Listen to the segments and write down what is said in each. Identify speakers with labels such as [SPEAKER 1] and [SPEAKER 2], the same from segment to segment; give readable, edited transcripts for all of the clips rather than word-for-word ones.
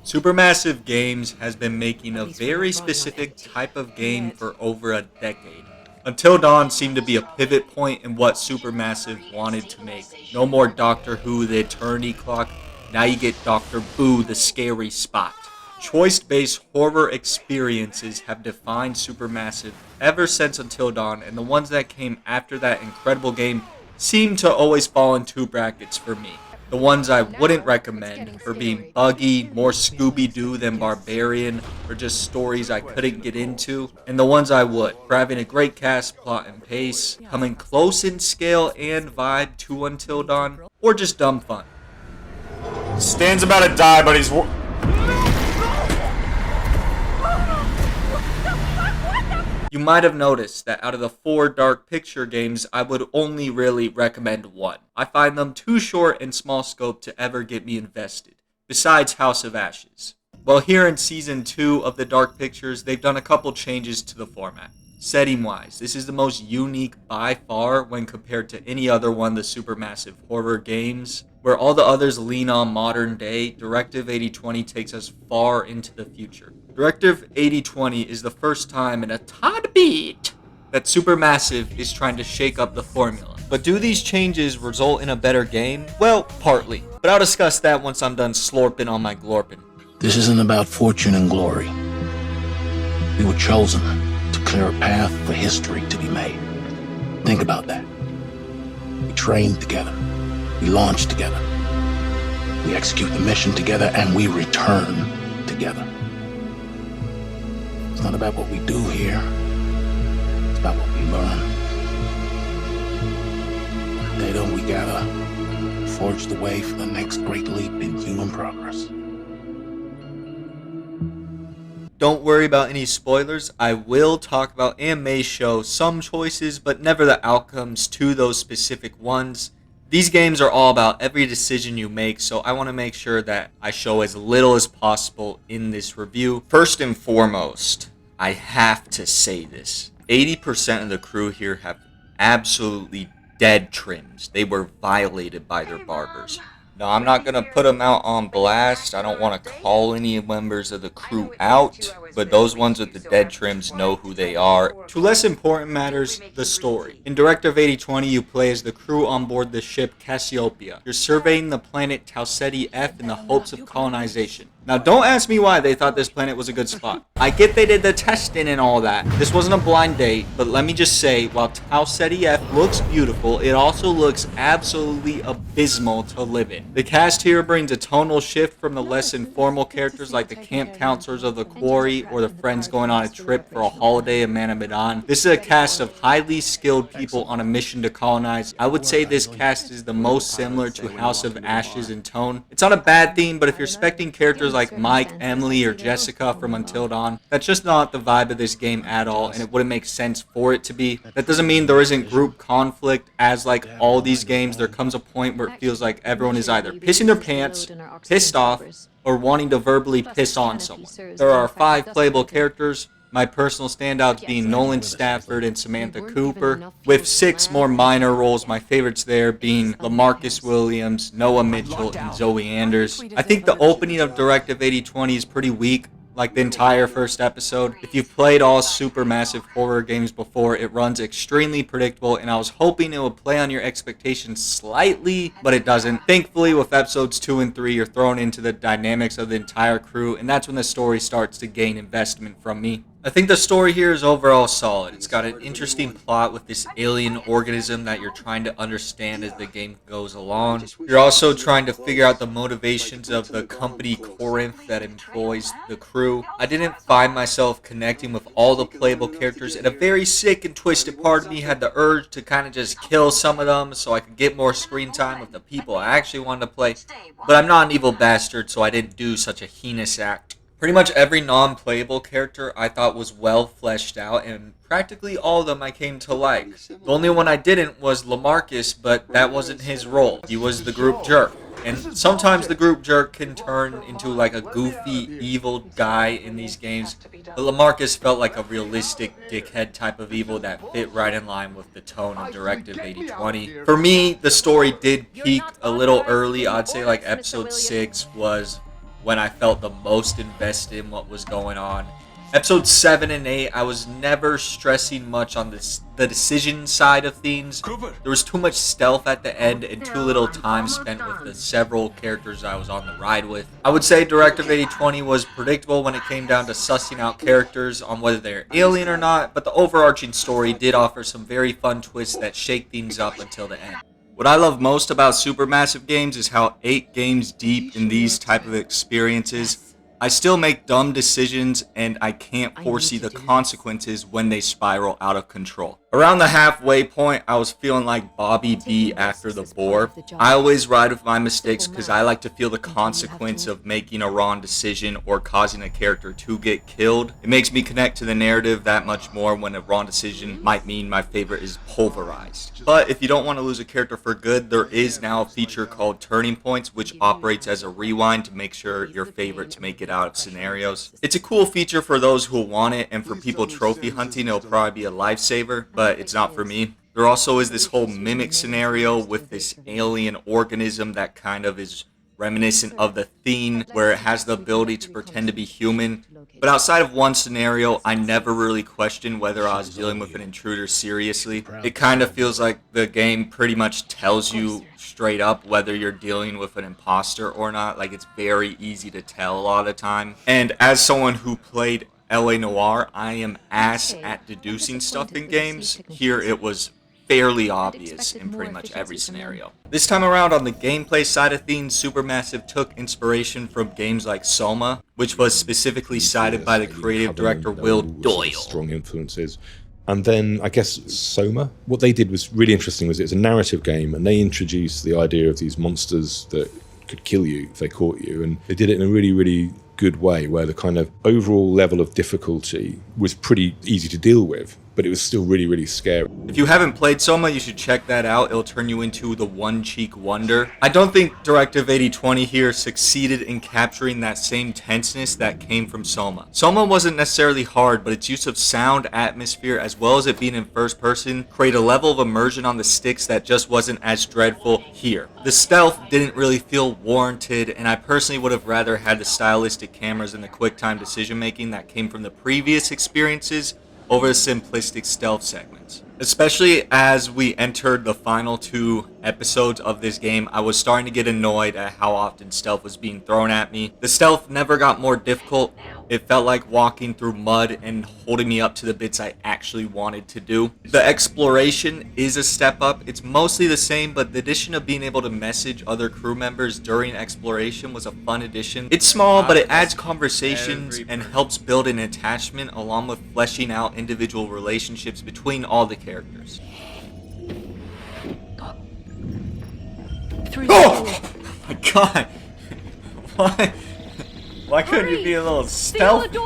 [SPEAKER 1] Supermassive Games has been making a very specific type of game for over a decade. Until Dawn seemed to be a pivot point in what Supermassive wanted to make. No more Doctor Who, the Eternity Clock. Now you get Doctor Boo, the Scary Spot. Choice-based horror experiences have defined Supermassive ever since Until Dawn, and the ones that came after that incredible game seem to always fall in two brackets for me. The ones I wouldn't recommend for being buggy, more Scooby-Doo than Barbarian, or just stories I couldn't get into. And the ones I would, for having a great cast, plot, and pace, coming close in scale and vibe to Until Dawn, or just dumb fun.
[SPEAKER 2] Stan's about to die, but he's...
[SPEAKER 1] You might have noticed that out of the 4 Dark Picture games, I would only really recommend one. I find them too short and small scope to ever get me invested, besides House of Ashes. Well, here in Season 2 of the Dark Pictures, they've done a couple changes to the format. Setting-wise, this is the most unique by far when compared to any other one of the Supermassive horror games. Where all the others lean on modern day, Directive 8020 takes us far into the future. Directive 8020 is the first time in a tad bit that Supermassive is trying to shake up the formula. But do these changes result in a better game? Well, partly. But I'll discuss that once I'm done slorping on my glorping.
[SPEAKER 3] This isn't about fortune and glory. We were chosen to clear a path for history to be made. Think about that. We trained together. We launch together. We execute the mission together, and we return together. It's not about what we do here. It's about what we learn. Data we gather forge the way for the next great leap in human progress.
[SPEAKER 1] Don't worry about any spoilers. I will talk about and may show some choices, but never the outcomes to those specific ones. These games are all about every decision you make, so I want to make sure that I show as little as possible in this review. First and foremost, I have to say this. 80% of the crew here have absolutely dead trims. They were violated by their barbers. Now, I'm not going to put them out on blast. I don't want to call any members of the crew out, but those ones with the dead trims know who they are. To less important matters, the story. In Directive 8020, you play as the crew on board the ship Cassiopeia. You're surveying the planet Tau Ceti F in the hopes of colonization. Now, don't ask me why they thought this planet was a good spot. I get they did the testing and all that. This wasn't a blind date, but let me just say, while Tau Ceti F looks beautiful, it also looks absolutely abysmal to live in. The cast here brings a tonal shift from the less informal characters like the camp counselors of the quarry or the friends going on a trip for a holiday in Manamadan. This is a cast of highly skilled people on a mission to colonize. I would say this cast is the most similar to House of Ashes in tone. It's not a bad thing, but if you're expecting characters like Mike, Emily, or Jessica from Until Dawn, that's just not the vibe of this game at all, and it wouldn't make sense for it to be. That doesn't mean there isn't group conflict, as like all these games, there comes a point where it feels like everyone is either pissing their pants, pissed off, or wanting to verbally piss on someone. There are 5 playable characters, my personal standouts being Nolan Stafford and Samantha Cooper, with 6 more minor roles, my favorites there being LaMarcus Williams, Noah Mitchell, and Zoe Anders. I think the opening of Directive 8020 is pretty weak, like the entire first episode. If you've played all Supermassive horror games before, it runs extremely predictable, and I was hoping it would play on your expectations slightly, but it doesn't. Thankfully, with episodes 2 and 3, you're thrown into the dynamics of the entire crew, and that's when the story starts to gain investment from me. I think the story here is overall solid. It's got an interesting plot with this alien organism that you're trying to understand as the game goes along. You're also trying to figure out the motivations of the company Corinth that employs the crew. I didn't find myself connecting with all the playable characters, and a very sick and twisted part of me had the urge to kind of just kill some of them so I could get more screen time with the people I actually wanted to play. But I'm not an evil bastard, so I didn't do such a heinous act. Pretty much every non-playable character I thought was well fleshed out, and practically all of them I came to like. The only one I didn't was LaMarcus, but that wasn't his role. He was the group jerk. And sometimes the group jerk can turn into like a goofy, evil guy in these games, but LaMarcus felt like a realistic dickhead type of evil that fit right in line with the tone of Directive 8020. For me, the story did peak a little early. I'd say like episode 6 was when I felt the most invested in what was going on. Episodes 7 and 8, I was never stressing much on the decision side of things. There was too much stealth at the end and too little time spent with the several characters I was on the ride with. I would say Directive 8020 was predictable when it came down to sussing out characters on whether they're alien or not, but the overarching story did offer some very fun twists that shake things up until the end. What I love most about Supermassive games is how 8 games deep in these type of experiences, I still make dumb decisions and I can't foresee the consequences when they spiral out of control. Around the halfway point, I was feeling like Bobby B after the boar. I always ride with my mistakes because I like to feel the consequence of making a wrong decision or causing a character to get killed. It makes me connect to the narrative that much more when a wrong decision might mean my favorite is pulverized. But if you don't want to lose a character for good, there is now a feature called Turning Points, which operates as a rewind to make sure your favorite to make it out of scenarios. It's a cool feature for those who want it, and for people trophy hunting, it'll probably be a lifesaver, but it's not for me. There also is this whole mimic scenario with this alien organism that kind of is reminiscent of the Thing, where it has the ability to pretend to be human. But outside of one scenario, I never really questioned whether I was dealing with an intruder seriously. It kind of feels like the game pretty much tells you straight up whether you're dealing with an imposter or not. Like, it's very easy to tell a lot of the time. And as someone who played LA Noire, I am ass at deducing stuff in games. Here it was fairly obvious in pretty much every scenario. This time around, on the gameplay side of things, Supermassive took inspiration from games like Soma, which was specifically cited by the creative director Will Doyle.
[SPEAKER 4] Strong influences. And then, I guess, Soma, what they did was really interesting. Was it's a narrative game, and they introduced the idea of these monsters that could kill you if they caught you, and they did it in a really, really good way, where the kind of overall level of difficulty was pretty easy to deal with, but it was still really, really scary.
[SPEAKER 1] If you haven't played Soma, you should check that out. It'll turn you into the one-cheek wonder. I don't think Directive 8020 here succeeded in capturing that same tenseness that came from Soma. Soma wasn't necessarily hard, but its use of sound, atmosphere, as well as it being in first person, create a level of immersion on the sticks that just wasn't as dreadful here. The stealth didn't really feel warranted, and I personally would have rather had the stylistic cameras and the quick-time decision-making that came from the previous experiences over the simplistic stealth segments. Especially as we entered the final 2 episodes of this game, I was starting to get annoyed at how often stealth was being thrown at me. The stealth never got more difficult. It felt like walking through mud and holding me up to the bits I actually wanted to do. The exploration is a step up. It's mostly the same, but the addition of being able to message other crew members during exploration was a fun addition. It's small, but it adds conversations and helps build an attachment along with fleshing out individual relationships between all the characters. Oh my god! Why couldn't you be a little stealthy?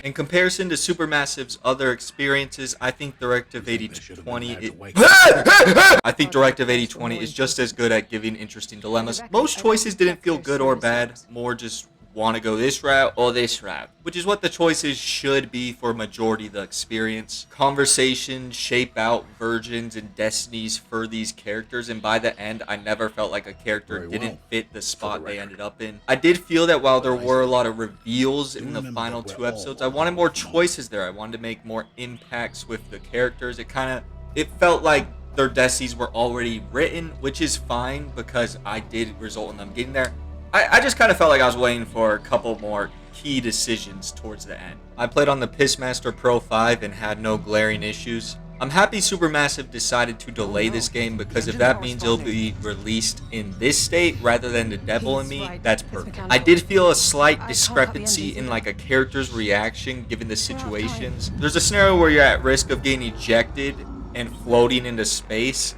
[SPEAKER 1] In comparison to Supermassive's other experiences, I think Directive 8020 is just as good at giving interesting dilemmas. Most choices didn't feel good or bad, more just want to go this route or this route, which is what the choices should be for a majority of the experience. Conversations shape out virgins and destinies for these characters, and by the end, I never felt like a character didn't fit the spot they ended up in. I did feel that while there were a lot of reveals in the final 2 episodes, I wanted more choices there. I wanted to make more impacts with the characters. It felt like their destinies were already written, which is fine because I did result in them getting there. I just kind of felt like I was waiting for a couple more key decisions towards the end. I played on the Pissmaster Pro 5 and had no glaring issues. I'm happy Supermassive decided to delay this game, because if that means it'll be released in this state rather than the Devil in Me, that's perfect. I did feel a slight discrepancy in like a character's reaction given the situations. There's a scenario where you're at risk of getting ejected and floating into space,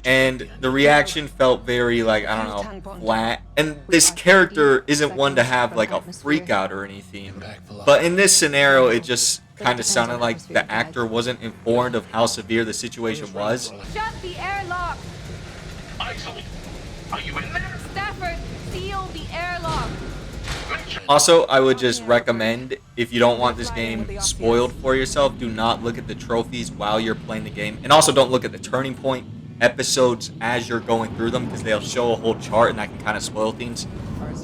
[SPEAKER 1] and the reaction felt very, like, I don't know, flat. And this character isn't one to have like a freak out or anything, but in this scenario it just kind of sounded like the actor wasn't informed of how severe the situation was.
[SPEAKER 5] Shut the airlock!
[SPEAKER 3] Isaac, are you in there?
[SPEAKER 5] Stafford, seal the airlock!
[SPEAKER 1] Also, I would just recommend, if you don't want this game spoiled for yourself, do not look at the trophies while you're playing the game, and also don't look at the turning point episodes as you're going through them, because they'll show a whole chart and that can kind of spoil things.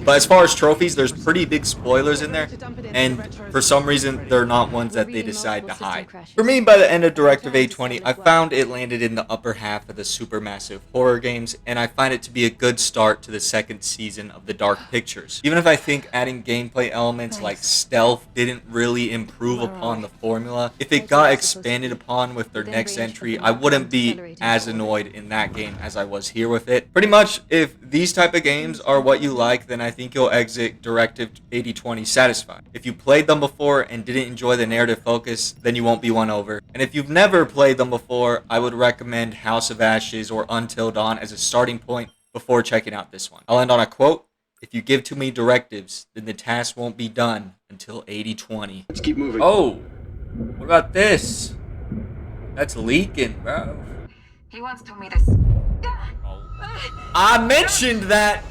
[SPEAKER 1] But as far as trophies, there's pretty big spoilers in there, and for some reason, they're not ones that they decide to hide. For me, by the end of Directive A20, I found it landed in the upper half of the supermassive horror games, and I find it to be a good start to the second season of the Dark Pictures. Even if I think adding gameplay elements like stealth didn't really improve upon the formula, if it got expanded upon with their next entry, I wouldn't be as annoyed in that game as I was here with it. Pretty much, if these type of games are what you like, then I think you'll exit Directive 8020 satisfied. If you played them before and didn't enjoy the narrative focus, then you won't be won over. And if you've never played them before, I would recommend House of Ashes or Until Dawn as a starting point before checking out this one. I'll end on a quote: "If you give too many directives, then the task won't be done until 8020.
[SPEAKER 3] Let's keep moving.
[SPEAKER 1] Oh, what about this? That's leaking, bro.
[SPEAKER 5] He once told me this.
[SPEAKER 1] I mentioned that.